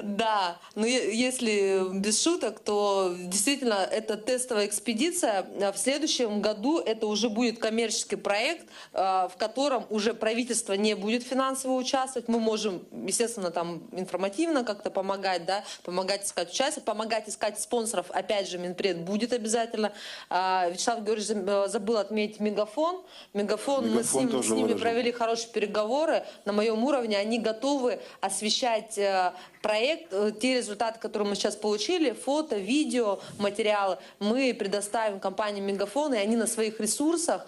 Да, но если без шуток, то действительно это тестовая экспедиция. В следующем году это уже будет коммерческий проект, в котором уже правительство не будет финансово участвовать. Мы можем, естественно, там информативно как-то помогать, да, помогать искать участие, помогать искать спонсоров. Опять же, Минпред будет обязательно. Вячеслав Георгиевич забыл отметить Мегафон. Мегафон мы с ними провели хорошие переговоры. На моем уровне они готовы освещать проект, те результаты, которые мы сейчас получили, фото, видео, материалы, мы предоставим компании Мегафон, и они на своих ресурсах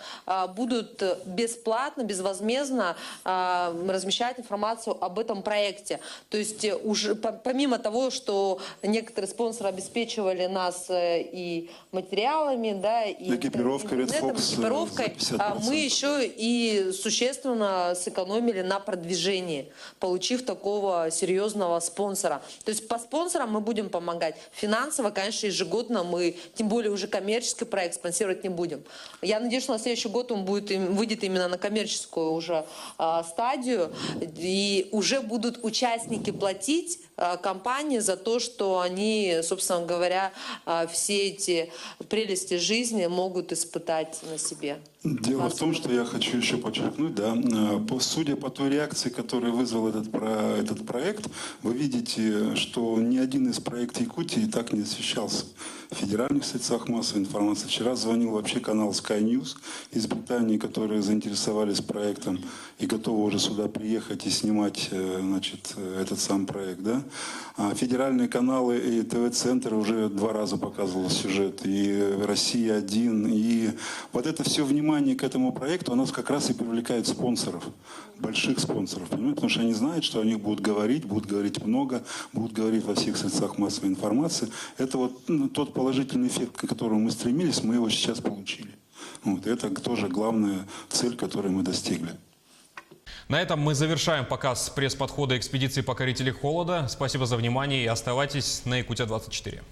будут бесплатно, безвозмездно размещать информацию об этом проекте. То есть уже помимо того, что некоторые спонсоры обеспечивали нас и материалами, да, и экипировкой, экипировкой, мы еще и существенно сэкономили на продвижении, получив такого серьезного спонсора. То есть по спонсорам мы будем помогать. Финансово, конечно, ежегодно мы, тем более уже коммерческий проект, спонсировать не будем. Я надеюсь, что на следующий год он выйдет именно на коммерческую уже стадию. И уже будут участники платить компании за то, что они, собственно говоря, все эти прелести жизни могут испытать на себе. Дело в том, что я хочу еще подчеркнуть, да, судя по той реакции, которую вызвал этот проект, вы видите, что ни один из проектов Якутии так не освещался в федеральных средствах массовой информации. Вчера звонил вообще канал Sky News из Британии, которые заинтересовались проектом и готовы уже сюда приехать и снимать, значит, этот сам проект, да. А федеральные каналы и ТВ-центр уже 2 раза показывал сюжет, и «Россия-1», и вот это все внимание к этому проекту, оно как раз и привлекает спонсоров, больших спонсоров, понимаете? Потому что они знают, что о них будут говорить много, будут говорить во всех средствах массовой информации. Это вот тот положительный эффект, к которому мы стремились, мы его сейчас получили. Вот, это тоже главная цель, которую мы достигли. На этом мы завершаем показ пресс-подхода экспедиции «Покорители холода». Спасибо за внимание и оставайтесь на Якутия-24.